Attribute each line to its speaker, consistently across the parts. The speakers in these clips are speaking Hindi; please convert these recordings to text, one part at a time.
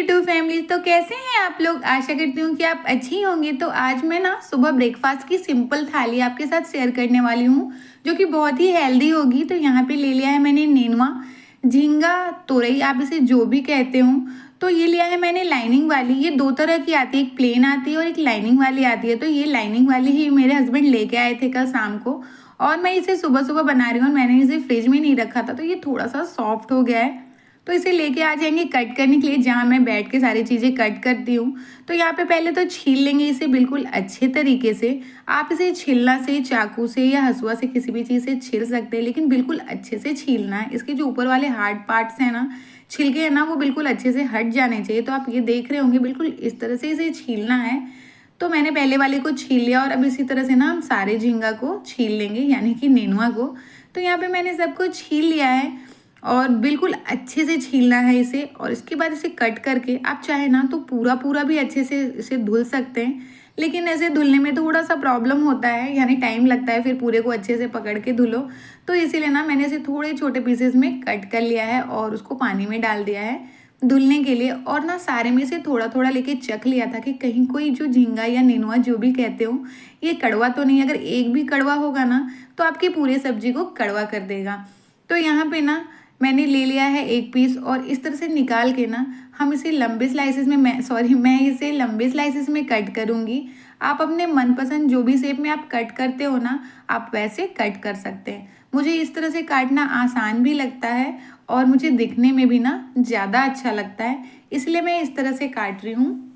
Speaker 1: YouTube family. तो कैसे हैं आप लोग? आशा करती हूँ कि आप अच्छी होंगे। तो आज मैं ना सुबह ब्रेकफास्ट की सिंपल थाली आपके साथ शेयर करने वाली हूँ, जो कि बहुत ही हेल्दी होगी। तो यहाँ पे ले लिया है मैंने नेनुआ, झींगा, तोरई, आप इसे जो भी कहते हो। तो ये लिया है मैंने लाइनिंग वाली। ये दो तरह की आती है, एक प्लेन आती है और एक लाइनिंग वाली आती है। तो ये लाइनिंग वाली ही मेरे हस्बैंड लेके आए थे कल शाम को, और मैं इसे सुबह सुबह बना रही हूँ। और मैंने इसे फ्रिज में नहीं रखा था, तो ये थोड़ा सा सॉफ्ट हो गया है। तो इसे लेके आ जाएंगे कट करने के लिए, जहाँ मैं बैठ के सारी चीज़ें कट करती हूँ। तो यहाँ पे पहले तो छील लेंगे इसे बिल्कुल अच्छे तरीके से। आप इसे छीलना से, चाकू से या हसुआ से, किसी भी चीज़ से छील सकते हैं, लेकिन बिल्कुल अच्छे से छीलना है। इसके जो ऊपर वाले हार्ड पार्ट्स हैं ना, छिलके हैं ना, वो बिल्कुल अच्छे से हट जाने चाहिए। तो आप ये देख रहे होंगे, बिल्कुल इस तरह से इसे छीलना है। तो मैंने पहले वाले को छील लिया, और अब इसी तरह से ना हम सारे झींगा को छील लेंगे, यानी कि नेनुआ को। तो यहाँ पे मैंने सबको छील लिया है, और बिल्कुल अच्छे से छीलना है इसे। और इसके बाद इसे कट करके आप चाहे ना तो पूरा पूरा भी अच्छे से इसे धुल सकते हैं, लेकिन ऐसे धुलने में थोड़ा सा प्रॉब्लम होता है, यानी टाइम लगता है, फिर पूरे को अच्छे से पकड़ के धुलो। तो इसीलिए ना मैंने इसे थोड़े छोटे पीसेस में कट कर लिया है, और उसको पानी में डाल दिया है धुलने के लिए। और ना सारे में से थोड़ा थोड़ा लेके चख लिया था कि कहीं कोई जो झींगा या नेनुआ जो भी कहते हो, ये कड़वा तो नहीं। अगर एक भी कड़वा होगा ना, तो आपकी पूरी सब्जी को कड़वा कर देगा। तो यहाँ पे ना मैंने ले लिया है एक पीस, और इस तरह से निकाल के ना हम इसे लंबे स्लाइसेस में, मैं इसे लंबे स्लाइसेस में कट करूँगी। आप अपने मनपसंद जो भी शेप में आप कट करते हो ना, आप वैसे कट कर सकते हैं। मुझे इस तरह से काटना आसान भी लगता है, और मुझे दिखने में भी ना ज़्यादा अच्छा लगता है, इसलिए मैं इस तरह से काट रही हूँ।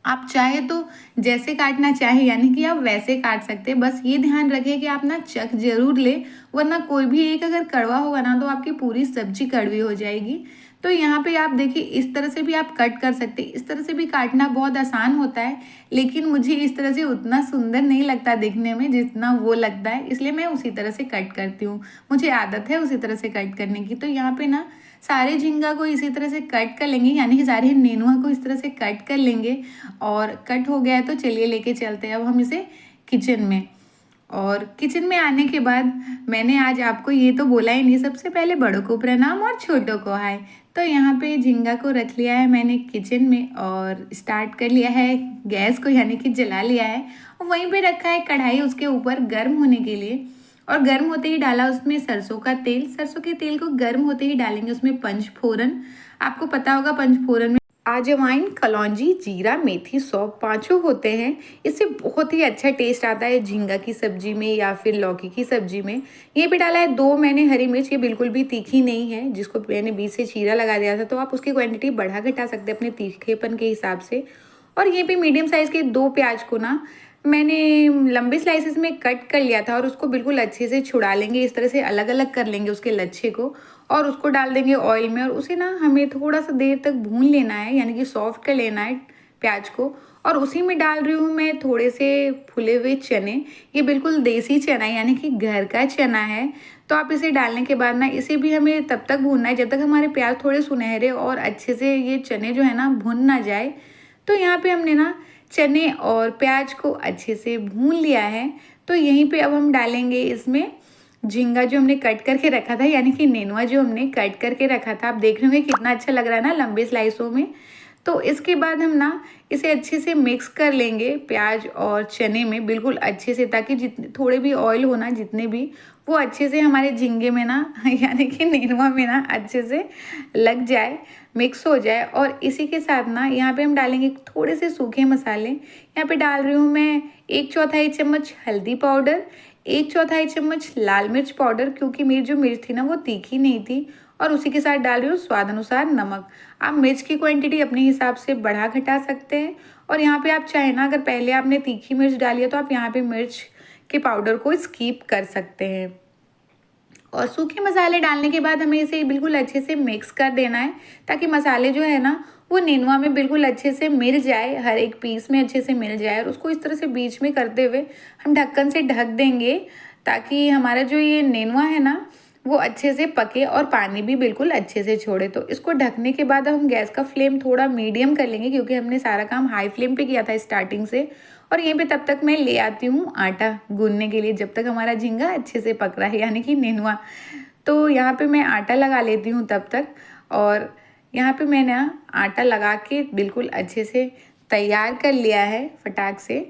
Speaker 1: आप चाहे तो जैसे काटना चाहे, यानी कि आप वैसे काट सकते हैं। बस ये ध्यान रखें कि आप ना चख जरूर ले, वरना कोई भी एक अगर कड़वा होगा ना, तो आपकी पूरी सब्जी कड़वी हो जाएगी। तो यहाँ पे आप देखिए, इस तरह से भी आप कट कर सकते हैं। इस तरह से भी काटना बहुत आसान होता है, लेकिन मुझे इस तरह से उतना सुंदर नहीं लगता दिखने में जितना वो लगता है, इसलिए मैं उसी तरह से कट करती हूँ। मुझे आदत है उसी तरह से कट करने की। तो यहाँ पे ना सारे झींगा को इसी तरह से कट कर लेंगे, यानी कि सारे नेनुआ को इस तरह से कट कर लेंगे। और कट हो गया है, तो चलिए लेके चलते हैं अब हम इसे किचन में। और किचन में आने के बाद मैंने आज आपको ये तो बोला ही नहीं, सबसे पहले बड़ों को प्रणाम और छोटों को हाय। तो यहाँ पे झींगा को रख लिया है मैंने किचन में, और स्टार्ट कर लिया है गैस को, यानी कि जला लिया है। और वहीं पे रखा है कढ़ाई उसके ऊपर गर्म होने के लिए। और गर्म होते ही डाला उसमें सरसों का तेल। सरसों के तेल को गर्म होते ही डालेंगे उसमें पंचफोरन। आपको पता होगा पंचफोरन में अजवाइन, कलौंजी, जीरा, मेथी, सौंफ, पांचों होते हैं। इससे बहुत ही अच्छा टेस्ट आता है झींगा की सब्जी में या फिर लौकी की सब्जी में। ये भी डाला है दो मैंने हरी मिर्च, ये बिल्कुल भी तीखी नहीं है, जिसको मैंने बीच से चीरा लगा दिया था। तो आप उसकी क्वांटिटी बढ़ा घटा सकते हैं अपने तीखेपन के हिसाब से। और ये भी मीडियम साइज़ के दो प्याज को ना मैंने लंबे स्लाइसेस में कट कर लिया था, और उसको बिल्कुल अच्छे से छुड़ा लेंगे। इस तरह से अलग अलग कर लेंगे उसके लच्छे को, और उसको डाल देंगे ऑयल में। और उसे ना हमें थोड़ा सा देर तक भून लेना है, यानी कि सॉफ्ट कर लेना है प्याज को। और उसी में डाल रही हूँ मैं थोड़े से फुले हुए चने। ये बिल्कुल देसी चना है, यानी कि घर का चना है। तो आप इसे डालने के बाद ना इसे भी हमें तब तक भूनना है जब तक हमारे प्याज थोड़े सुनहरे और अच्छे से ये चने जो है ना भुन ना जाए। तो यहाँ पे हमने ना चने और प्याज को अच्छे से भून लिया है। तो यहीं पे अब हम डालेंगे इसमें झींगा जो हमने कट करके रखा था, यानी कि नेनुआ जो हमने कट करके रखा था। आप देख रहे होंगे कितना अच्छा लग रहा है ना लंबे स्लाइसों में। तो इसके बाद हम ना इसे अच्छे से मिक्स कर लेंगे प्याज और चने में बिल्कुल अच्छे से, ताकि जितने थोड़े भी ऑयल हो ना, जितने भी, वो अच्छे से हमारे झींगे में ना यानी कि नेनुआ में ना अच्छे से लग जाए, मिक्स हो जाए। और इसी के साथ ना यहाँ पे हम डालेंगे थोड़े से सूखे मसाले। यहाँ पे डाल रही हूँ मैं 1/4 चम्मच हल्दी पाउडर, 1/4 चम्मच लाल मिर्च पाउडर, क्योंकि मेरी जो मिर्च थी ना वो तीखी नहीं थी। और उसी के साथ डाल रही हूँ स्वाद अनुसार नमक। आप मिर्च की क्वांटिटी अपने हिसाब से बढ़ा घटा सकते हैं। और यहाँ पे आप चाहे ना, अगर पहले आपने तीखी मिर्च डाली है, तो आप यहाँ पे मिर्च के पाउडर को स्कीप कर सकते हैं। और सूखे मसाले डालने के बाद हमें इसे बिल्कुल अच्छे से मिक्स कर देना है, ताकि मसाले जो है ना वो नेनुआ में बिल्कुल अच्छे से मिल जाए, हर एक पीस में अच्छे से मिल जाए। और उसको इस तरह से बीच में करते हुए हम ढक्कन से ढक देंगे, ताकि हमारा जो ये नेनुआ है ना वो अच्छे से पके और पानी भी बिल्कुल अच्छे से छोड़े। तो इसको ढकने के बाद हम गैस का फ्लेम थोड़ा मीडियम कर लेंगे, क्योंकि हमने सारा काम हाई फ्लेम पे किया था स्टार्टिंग से। और यहीं पे तब तक मैं ले आती हूँ आटा गूंदने के लिए, जब तक हमारा झींगा अच्छे से पक रहा है, यानी कि नेनुआ। तो यहाँ पे मैं आटा लगा लेती हूँ तब तक। और यहाँ पे मैंने आटा लगा के बिल्कुल अच्छे से तैयार कर लिया है फटाक से।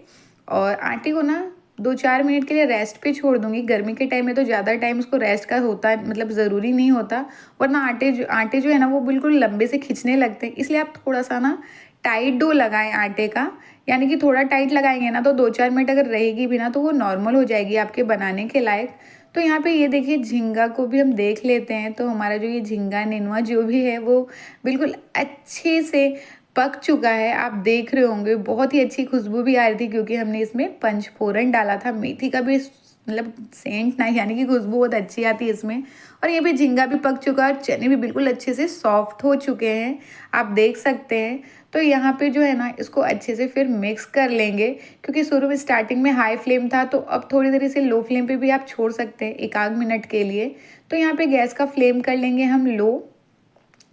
Speaker 1: और आटे को ना 2-4 मिनट के लिए रेस्ट पे छोड़ दूंगी। गर्मी के टाइम में तो ज़्यादा टाइम उसको रेस्ट का होता है, मतलब ज़रूरी नहीं होता, वरना आटे जो है ना वो बिल्कुल लंबे से खिंचने लगते हैं। इसलिए आप थोड़ा सा ना टाइट डो लगाएं आटे का, यानी कि थोड़ा टाइट लगाएंगे ना तो 2-4 मिनट अगर रहेगी भी ना तो वो नॉर्मल हो जाएगी आपके बनाने के लायक। तो यहाँ पे ये देखिए झींगा को भी हम देख लेते हैं। तो हमारा जो ये झींगा नेनुआ जो भी है वो बिल्कुल अच्छे से पक चुका है। आप देख रहे होंगे बहुत ही अच्छी खुशबू भी आ रही थी, क्योंकि हमने इसमें पंचफोरन डाला था। मेथी का भी मतलब सेंट ना, यानी कि खुशबू बहुत अच्छी आती है इसमें। और ये भी झींगा भी पक चुका है और चने भी बिल्कुल अच्छे से सॉफ्ट हो चुके हैं, आप देख सकते हैं। तो यहाँ पे जो है ना इसको अच्छे से फिर मिक्स कर लेंगे, क्योंकि शुरू में स्टार्टिंग में हाई फ्लेम था, तो अब थोड़ी देर से लो फ्लेम पे भी आप छोड़ सकते हैं 1 आध मिनट के लिए। तो यहाँ पे गैस का फ्लेम कर लेंगे हम लो,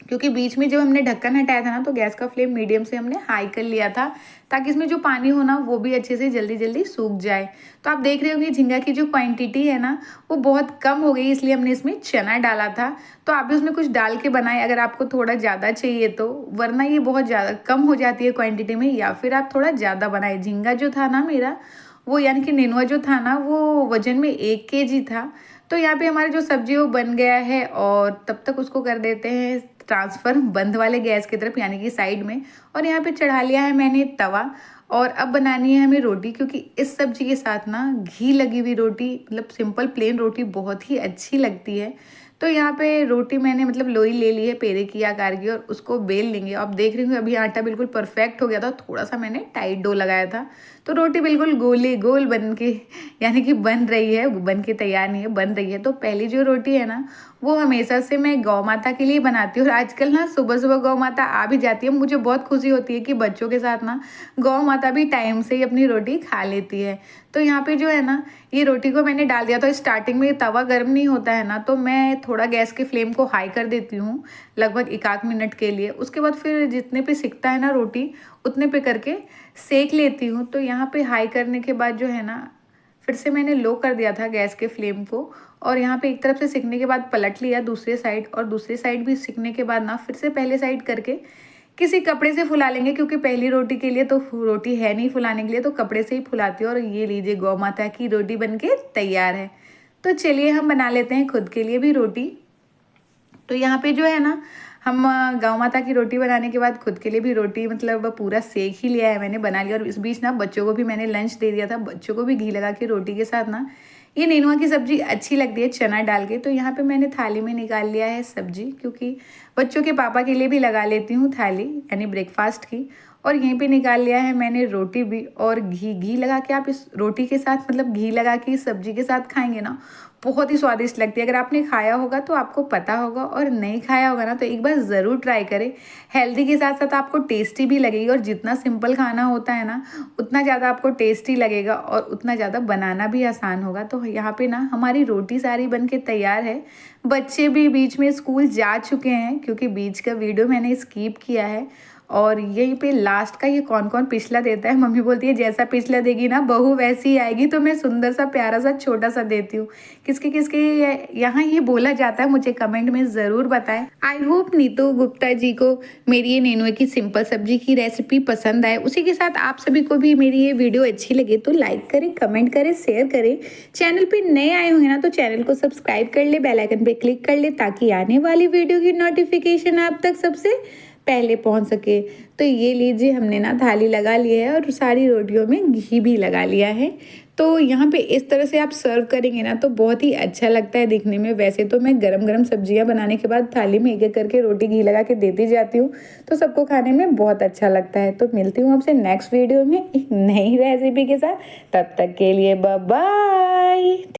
Speaker 1: क्योंकि बीच में जब हमने ढक्कन हटाया था ना तो गैस का फ्लेम मीडियम से हमने हाई कर लिया था, ताकि इसमें जो पानी हो ना वो भी अच्छे से जल्दी जल्दी सूख जाए। तो आप देख रहे होंगे झींगा की जो क्वांटिटी है ना वो बहुत कम हो गई, इसलिए हमने इसमें चना डाला था। तो आप भी उसमें कुछ डाल के बनाएं अगर आपको थोड़ा ज़्यादा चाहिए तो, वरना ये बहुत ज़्यादा कम हो जाती है क्वान्टिटी में, या फिर आप थोड़ा ज़्यादा बनाए। झींगा जो था ना मेरा वो, यानी कि नेनुआ जो था ना वो वजन में 1 kg था। तो यहाँ पे हमारा जो सब्जी वो बन गया है, और तब तक उसको कर देते हैं ट्रांसफ़र बंद वाले गैस की तरफ, यानी कि साइड में। और यहाँ पे चढ़ा लिया है मैंने तवा, और अब बनानी है हमें रोटी, क्योंकि इस सब्जी के साथ ना घी लगी हुई रोटी, मतलब सिंपल प्लेन रोटी बहुत ही अच्छी लगती है। तो यहाँ पे रोटी मैंने मतलब लोई ले ली है पेड़े की आकार की, और उसको बेल लेंगे। आप देख रही हूँ अभी आटा बिल्कुल परफेक्ट हो गया था, थोड़ा सा मैंने टाइट डो लगाया था। तो रोटी बिल्कुल गोली गोल बन के, यानी कि बन रही है, बन के तैयार नहीं है, बन रही है। तो पहली जो रोटी है ना वो हमेशा से मैं गौ माता के लिए बनाती हूँ, और आजकल ना सुबह सुबह गौ माता आ भी जाती है। मुझे बहुत खुशी होती है कि बच्चों के साथ ना गौ माता भी टाइम से ही अपनी रोटी खा लेती है। तो यहाँ पे जो है ना ये रोटी को मैंने डाल दिया। तो स्टार्टिंग में तवा गर्म नहीं होता है ना, तो मैं थोड़ा गैस के फ्लेम को हाई कर देती हूँ लगभग 1 आध मिनट के लिए। उसके बाद फिर जितने पे सिकता है ना रोटी उतने पे करके सेक लेती हूँ। तो यहाँ पे हाई करने के बाद जो है ना फिर से मैंने लो कर दिया था गैस के फ्लेम को, और यहाँ पे एक तरफ से सिकने के बाद पलट लिया दूसरे साइड, और दूसरी साइड भी सिकने के बाद ना फिर से पहले साइड करके किसी कपड़े से फुला लेंगे, क्योंकि पहली रोटी के लिए तो रोटी है नहीं फुलाने के लिए, तो कपड़े से ही फुलाती हूँ। और ये लीजिए गौ माता की रोटी बनके तैयार है। तो चलिए हम बना लेते हैं खुद के लिए भी रोटी। तो यहाँ पे जो है ना हम गौ माता की रोटी बनाने के बाद खुद के लिए भी रोटी मतलब पूरा सेक ही लिया है, मैंने बना लिया। और इस बीच ना बच्चों को भी मैंने लंच दे दिया था, बच्चों को भी घी लगा के रोटी के साथ ना ये नेनुआ की सब्जी अच्छी लगती है चना डाल के। तो यहाँ पे मैंने थाली में निकाल लिया है सब्जी, क्योंकि बच्चों के पापा के लिए भी लगा लेती हूँ थाली, यानी ब्रेकफास्ट की। और यहीं पे निकाल लिया है मैंने रोटी भी, और घी लगा के आप इस रोटी के साथ मतलब घी लगा के इस सब्जी के साथ खाएंगे ना बहुत ही स्वादिष्ट लगती है। अगर आपने खाया होगा तो आपको पता होगा, और नहीं खाया होगा ना तो एक बार ज़रूर ट्राई करें। हेल्दी के साथ साथ आपको टेस्टी भी लगेगी, और जितना सिंपल खाना होता है ना उतना ज़्यादा आपको टेस्टी लगेगा, और उतना ज़्यादा बनाना भी आसान होगा। तो यहाँ पे ना हमारी रोटी सारी बन के तैयार है। बच्चे भी बीच में स्कूल जा चुके हैं, क्योंकि बीच का वीडियो मैंने स्किप किया है। और यहीं पे लास्ट का ये कौन कौन पिछला देता है, मम्मी बोलती है जैसा पिछला देगी ना बहू वैसी ही आएगी, तो मैं सुंदर सा प्यारा सा छोटा सा देती हूँ। किसके किसके यहाँ ये बोला जाता है मुझे कमेंट में ज़रूर बताएं। आई होप नीतू गुप्ता जी को मेरी ये नेनुए की सिंपल सब्जी की रेसिपी पसंद आए। उसी के साथ आप सभी को भी मेरी ये वीडियो अच्छी लगे तो लाइक करें, कमेंट करें, शेयर करें। चैनल पे नए आए होंगे ना तो चैनल को सब्सक्राइब कर ले, बेल आइकन पे क्लिक कर ले, ताकि आने वाली वीडियो की नोटिफिकेशन आप तक सबसे पहले पहुंच सके। तो ये लीजिए हमने ना थाली लगा ली है, और सारी रोटियों में घी भी लगा लिया है। तो यहाँ पे इस तरह से आप सर्व करेंगे ना तो बहुत ही अच्छा लगता है दिखने में। वैसे तो मैं गरम गरम सब्जियां बनाने के बाद थाली में एक एक करके रोटी घी लगा के देती जाती हूँ, तो सबको खाने में बहुत अच्छा लगता है। तो मिलती हूँ आपसे नेक्स्ट वीडियो में एक नई रेसिपी के साथ, तब तक के लिए बाय बाय।